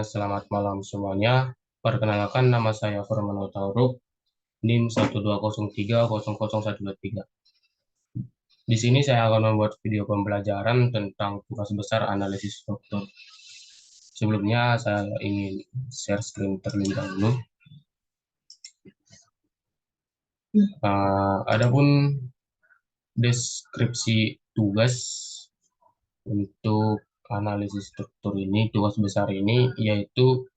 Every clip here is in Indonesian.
Selamat malam semuanya. Perkenalkan nama saya Furman Tauruk, NIM 120300123. Di sini saya akan membuat video pembelajaran tentang tugas besar analisis struktur. Sebelumnya saya ingin share screen terlebih dahulu. Adapun deskripsi tugas untuk analisis struktur ini, tugas besar ini yaitu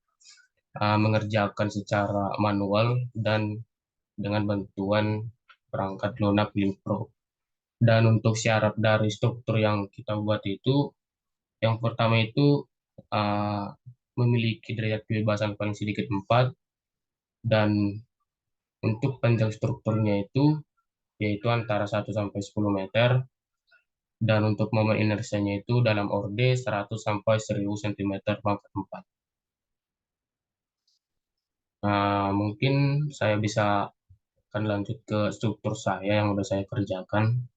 mengerjakan secara manual dan dengan bantuan perangkat lunak Limpro. Dan untuk syarat dari struktur yang kita buat itu, yang pertama itu uh, memiliki derajat kebebasan paling sedikit 4, dan untuk panjang strukturnya itu yaitu antara 1 sampai 10 meter, dan untuk momen inersianya itu dalam orde 100 sampai 1000 cm pangkat 4. Mungkin saya bisa akan lanjut ke struktur saya yang udah saya kerjakan.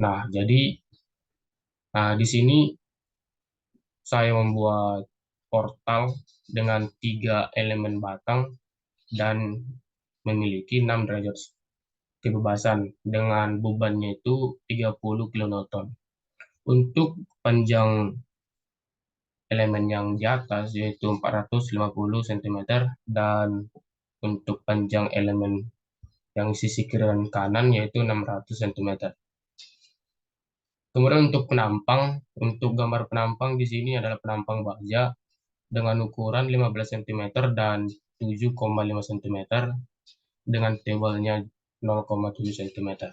Nah, jadi di sini saya membuat portal dengan 3 elemen batang dan memiliki 6 derajat kebebasan dengan bebannya itu 30 kilonewton. Untuk panjang elemen yang di atas yaitu 450 cm, dan untuk panjang elemen yang sisi kiri dan kanan yaitu 600 cm. Kemudian untuk gambar penampang di sini adalah penampang baja dengan ukuran 15 cm dan 7,5 cm dengan tebalnya 0,7 cm.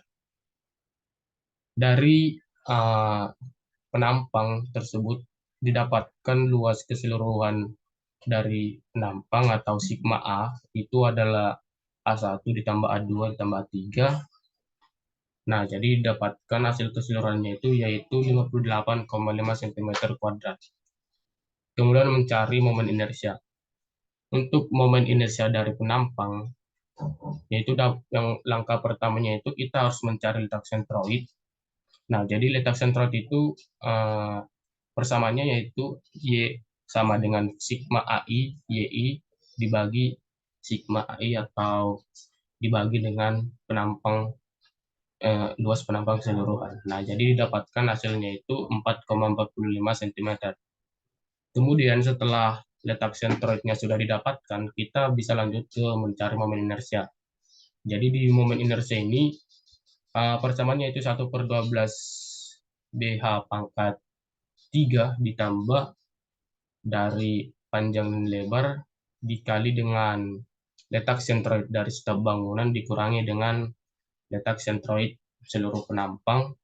Dari uh, penampang tersebut didapatkan luas keseluruhan dari penampang atau sigma A itu adalah A1 ditambah A2 ditambah A3. Nah, jadi didapatkan hasil keseluruhannya itu yaitu 58,5 cm kuadrat. Kemudian mencari momen inersia. Untuk momen inersia dari penampang, yaitu yang langkah pertamanya itu kita harus mencari letak sentroid. Nah, jadi letak sentroid itu persamaannya yaitu Y sama dengan sigma AI YI dibagi sigma AI atau dibagi dengan luas penampang keseluruhan. Nah, jadi didapatkan hasilnya itu 4,45 cm. Kemudian setelah letak sentroidnya sudah didapatkan, kita bisa lanjut ke mencari momen inersia. Jadi di momen inersia ini persamaannya itu 1/12 BH pangkat 3 ditambah dari panjang dan lebar dikali dengan letak sentroid dari setiap bangunan dikurangi dengan letak sentroid seluruh penampang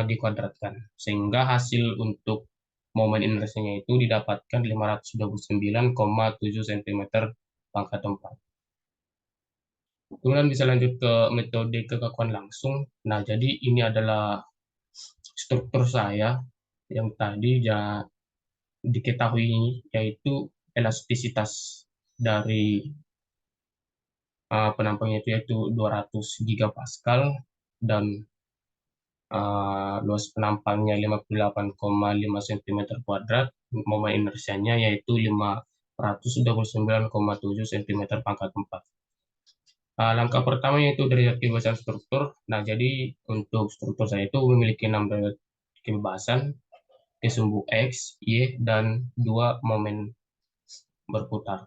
dikuadratkan. Sehingga hasil untuk momen inersinya itu didapatkan 529,7 cm pangkat 4. Kemudian bisa lanjut ke metode kekakuan langsung. Nah, jadi ini adalah struktur saya yang tadi ya diketahui, yaitu elastisitas dari penampangnya itu yaitu 200 gigapascal, dan luas penampangnya 58,5 cm kuadrat, momen inersianya yaitu 529,7 cm pangkat 4. Langkah pertama yaitu derajat kebebasan struktur. Nah, jadi untuk struktur saya itu memiliki 6 derajat kebebasan, kesumbu X, Y, dan 2 momen berputar.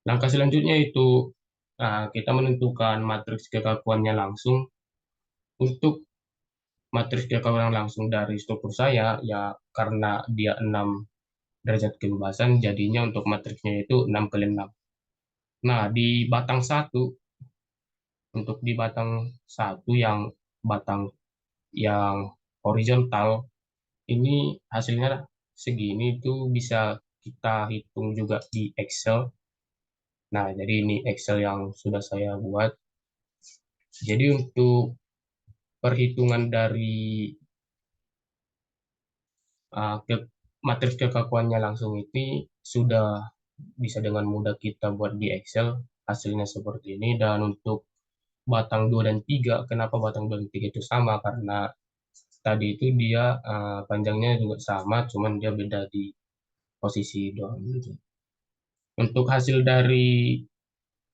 Langkah selanjutnya itu kita menentukan matriks kekakuannya langsung. Untuk matriks kekakuan langsung dari struktur saya, ya karena dia 6 derajat kebebasan, jadinya untuk matriksnya itu 6 kali 6. Nah, untuk di batang satu yang batang yang horizontal, ini hasilnya segini itu bisa kita hitung juga di Excel. Nah, jadi ini Excel yang sudah saya buat. Jadi untuk perhitungan dari ke matriks kekakuannya langsung ini sudah bisa dengan mudah kita buat di Excel. Hasilnya seperti ini. Dan untuk batang 2 dan 3, kenapa batang 2 dan 3 itu sama? Karena tadi itu dia panjangnya juga sama, cuman dia beda di posisi doang gitu. Untuk hasil dari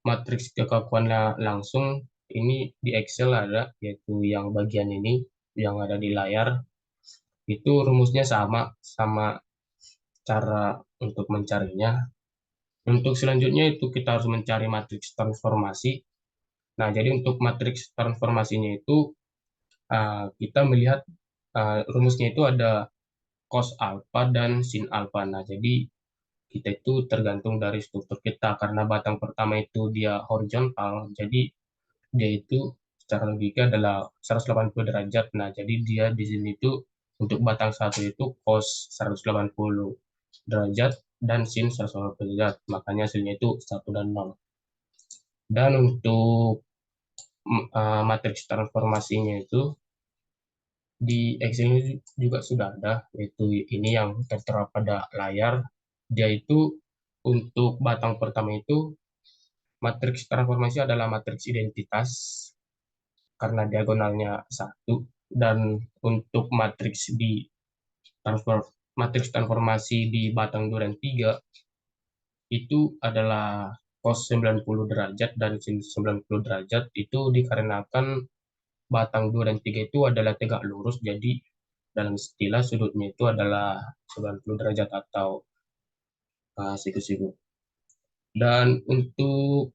matriks kekakuan langsung ini di Excel ada, yaitu yang bagian ini yang ada di layar itu rumusnya sama sama cara untuk mencarinya. Untuk selanjutnya itu kita harus mencari matriks transformasi. Nah, jadi untuk matriks transformasinya itu kita melihat rumusnya itu ada cos alpha dan sin alpha. Nah, jadi kita itu tergantung dari struktur kita karena batang pertama itu dia horizontal, jadi dia itu secara logika adalah 180 derajat. Nah, jadi dia di sini itu untuk batang satu itu cos 180 derajat dan sin 180 derajat. Makanya hasilnya itu 1 dan 0. Dan untuk matriks transformasinya itu di Excel ini juga sudah ada, yaitu ini yang tertera pada layar. Dia itu untuk batang pertama itu matriks transformasi adalah matriks identitas karena diagonalnya satu, dan untuk matriks transformasi di batang 2 dan 3 itu adalah cos 90 derajat dan sin 90 derajat. Itu dikarenakan batang 2 dan 3 itu adalah tegak lurus, jadi dalam istilah sudutnya itu adalah 90 derajat atau siku-siku. Dan untuk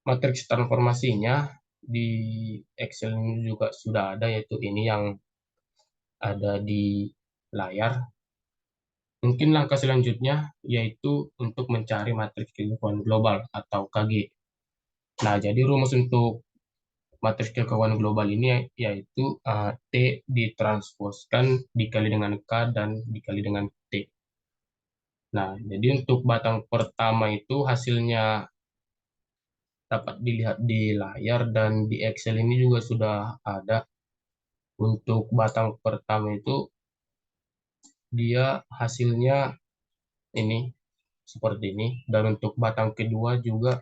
matriks transformasinya di Excel ini juga sudah ada, yaitu ini yang ada di layar. Mungkin langkah selanjutnya yaitu untuk mencari matriks keilmuan global atau KG. Nah, jadi rumus untuk matriks keilmuan global ini yaitu T ditransposkan dikali dengan K dan dikali dengan T. Nah, jadi untuk batang pertama itu hasilnya dapat dilihat di layar dan di Excel ini juga sudah ada. Untuk batang pertama itu dia hasilnya ini seperti ini, dan untuk batang kedua juga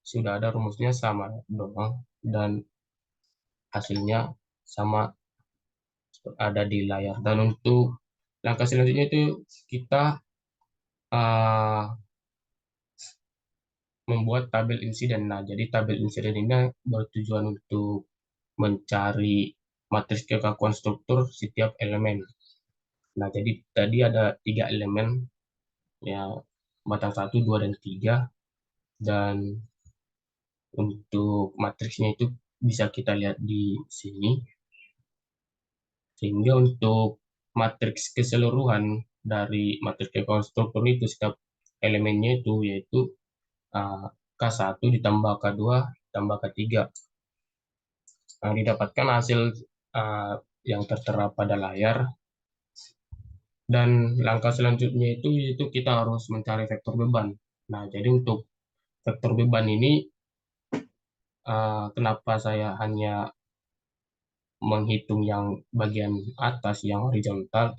sudah ada rumusnya sama doang, dan hasilnya sama ada di layar. Dan untuk langkah selanjutnya itu kita uh, membuat tabel insiden. Nah, jadi tabel insiden ini bertujuan untuk mencari matriks kekakuan struktur setiap elemen. Nah, jadi tadi ada 3 elemen, ya, batang 1, 2, dan 3. Dan untuk matriksnya itu bisa kita lihat di sini. Sehingga untuk matriks keseluruhan dari matriks konstruktor itu setiap elemennya itu yaitu K1 ditambah K2 ditambah K3. Didapatkan hasil yang tertera pada layar. Dan langkah selanjutnya itu yaitu kita harus mencari vektor beban. Nah, jadi untuk vektor beban ini kenapa saya hanya menghitung yang bagian atas yang horizontal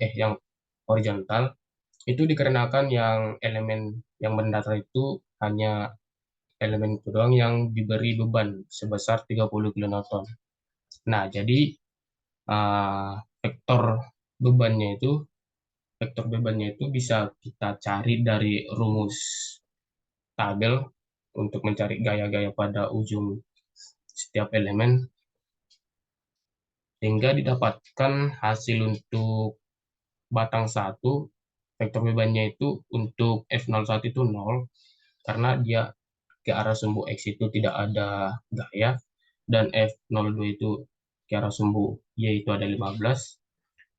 itu dikarenakan yang elemen yang mendatar itu hanya elemen itu doang yang diberi beban sebesar 30 kilonewton. Nah, jadi uh, vektor bebannya itu vektor bebannya itu bisa kita cari dari rumus tabel untuk mencari gaya-gaya pada ujung setiap elemen, sehingga didapatkan hasil untuk batang satu. Vektor bebannya itu untuk F01 itu 0 karena dia ke arah sumbu X itu tidak ada gaya, dan F02 itu ke arah sumbu Y itu ada 15.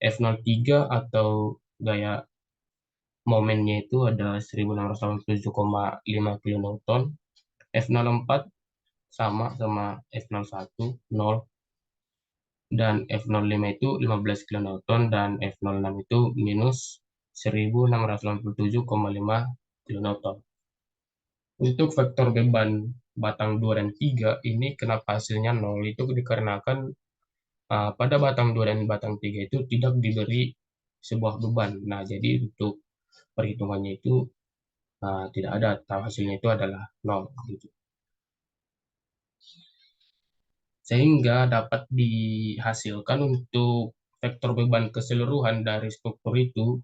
F03 atau gaya momennya itu ada 1687,5 kilonewton. F04 sama sama F01 0, dan F05 itu 15 kilonewton, dan F06 itu minus 1687,5 kilonewton. Untuk vektor beban batang 2 dan 3 ini kenapa hasilnya 0 itu dikarenakan pada batang 2 dan batang 3 itu tidak diberi sebuah beban. Nah, jadi untuk perhitungannya itu tidak ada, atau hasilnya itu adalah 0 gitu. sehingga dapat dihasilkan untuk vektor beban keseluruhan dari struktur itu,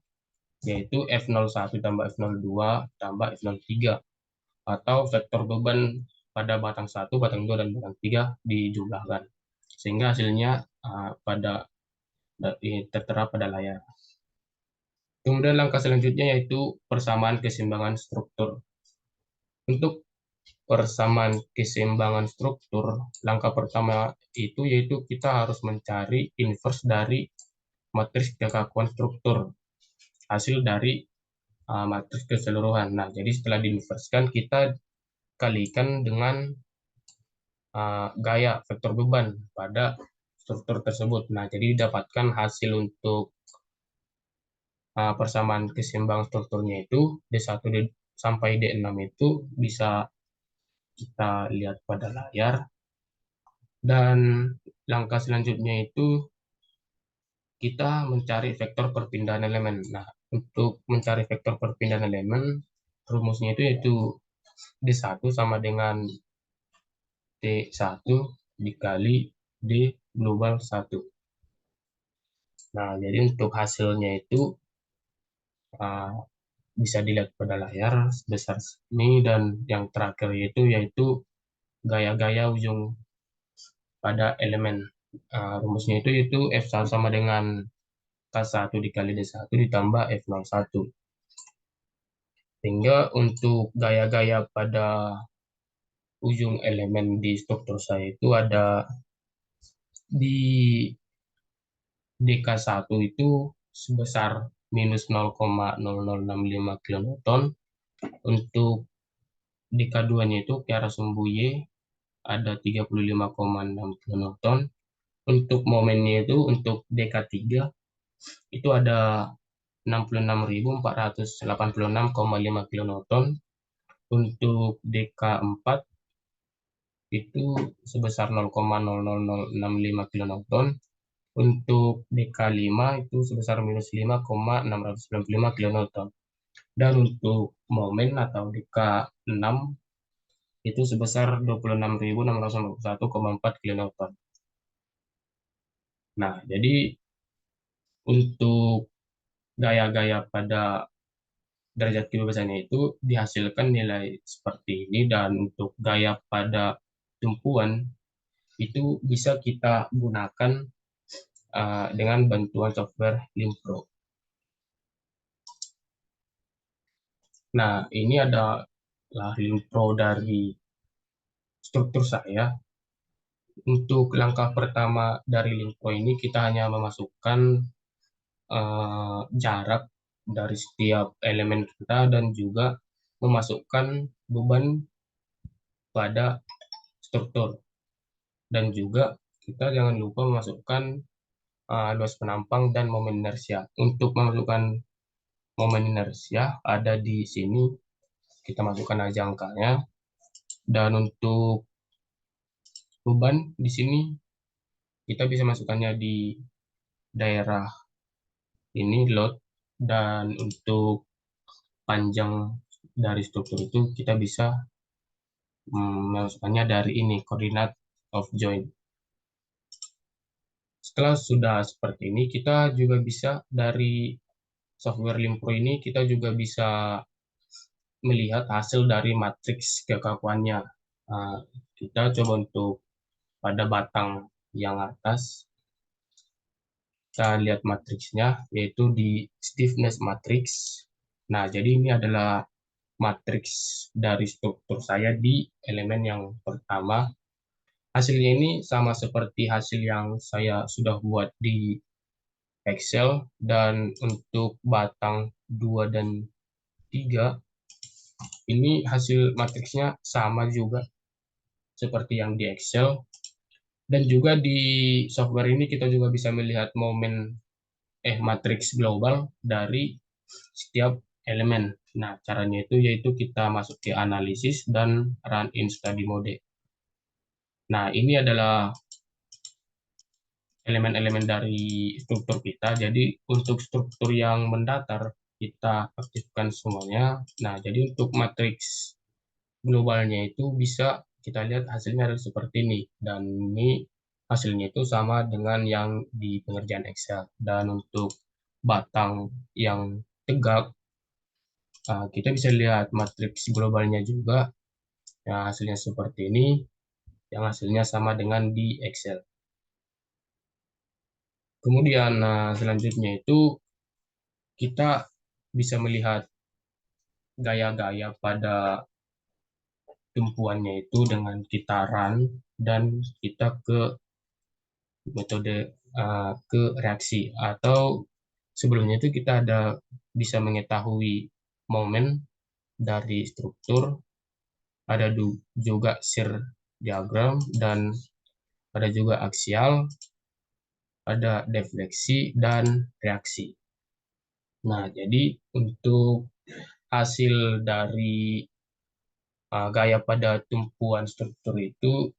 yaitu F01 tambah F02 tambah F03, atau vektor beban pada batang 1, batang 2, dan batang 3 dijumlahkan. Sehingga hasilnya tertera pada layar. Kemudian langkah selanjutnya yaitu persamaan keseimbangan struktur. Untuk persamaan keseimbangan struktur, langkah pertama itu yaitu kita harus mencari inverse dari matriks kekakuan struktur, hasil dari matriks keseluruhan. Nah, jadi setelah diinverskan, kita kalikan dengan gaya vektor beban pada struktur tersebut. Nah, jadi didapatkan hasil untuk persamaan keseimbangan strukturnya itu D1 sampai D6 itu bisa kita lihat pada layar. Dan langkah selanjutnya itu kita mencari vektor perpindahan elemen. Nah, untuk mencari vektor perpindahan elemen, rumusnya itu yaitu D1 sama dengan T1 dikali D global 1. Nah, jadi untuk hasilnya itu uh, bisa dilihat pada layar sebesar ini, dan yang terakhir yaitu gaya-gaya ujung pada elemen. Rumusnya itu F1 sama dengan K1 dikali D1 ditambah F01. Sehingga untuk gaya-gaya pada ujung elemen di struktur saya itu ada di DK1 itu sebesar minus 0,0065 kilonewton. Untuk DK2-nya itu ke arah sumbu Y ada 35,6 kilonewton. Untuk momennya itu untuk DK3 itu ada 66.486,5 kilonewton. Untuk DK4 itu sebesar 0,00065 kilonewton. Untuk DK5 itu sebesar minus 5,695 kilonewton. Dan untuk momen atau DK6 itu sebesar 26.691,4 kilonewton. Nah, jadi untuk gaya-gaya pada derajat kebebasannya itu dihasilkan nilai seperti ini, dan untuk gaya pada tumpuan itu bisa kita gunakan dengan bantuan software Limpro. Nah, ini adalah Limpro dari struktur saya. Untuk langkah pertama dari Limpro ini kita hanya memasukkan jarak dari setiap elemen kita dan juga memasukkan beban pada struktur, dan juga kita jangan lupa memasukkan luas penampang dan momen inersia. Untuk memasukkan momen inersia ada di sini, kita masukkan aja angkanya. Dan untuk beban di sini kita bisa masukkannya di daerah ini load, dan untuk panjang dari struktur itu kita bisa memasukkannya dari ini koordinat of joint. Setelah sudah seperti ini, kita juga bisa dari software Limpro ini kita juga bisa melihat hasil dari matriks kekakuannya. Kita coba untuk pada batang yang atas, kita lihat matriksnya yaitu di stiffness matrix. Nah, jadi ini adalah matriks dari struktur saya di elemen yang pertama. Hasilnya ini sama seperti hasil yang saya sudah buat di Excel, dan untuk batang 2 dan 3 ini hasil matriksnya sama juga seperti yang di Excel. Dan juga di software ini kita juga bisa melihat matriks global dari setiap elemen. Nah, caranya itu yaitu kita masuk ke analisis dan run in study mode. Nah, ini adalah elemen-elemen dari struktur kita. Jadi untuk struktur yang mendatar kita aktifkan semuanya. Nah, jadi untuk matriks globalnya itu bisa kita lihat hasilnya adalah seperti ini, dan ini hasilnya itu sama dengan yang di pengerjaan Excel. Dan untuk batang yang tegak, kita bisa lihat matriks globalnya juga. Nah, hasilnya seperti ini, yang hasilnya sama dengan di Excel. Kemudian, selanjutnya itu kita bisa melihat gaya-gaya pada tumpuannya itu dengan kita run dan kita ke metode ke reaksi, atau sebelumnya itu kita ada bisa mengetahui momen dari struktur, ada juga shear diagram, dan ada juga aksial, ada defleksi dan reaksi. Nah, jadi untuk hasil dari gaya pada tumpuan struktur itu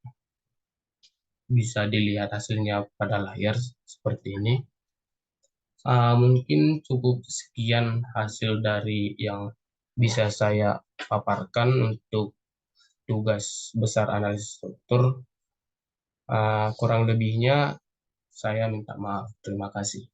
bisa dilihat hasilnya pada layar seperti ini. Mungkin cukup sekian hasil dari yang bisa saya paparkan untuk tugas besar analisis struktur. Kurang lebihnya saya minta maaf. Terima kasih.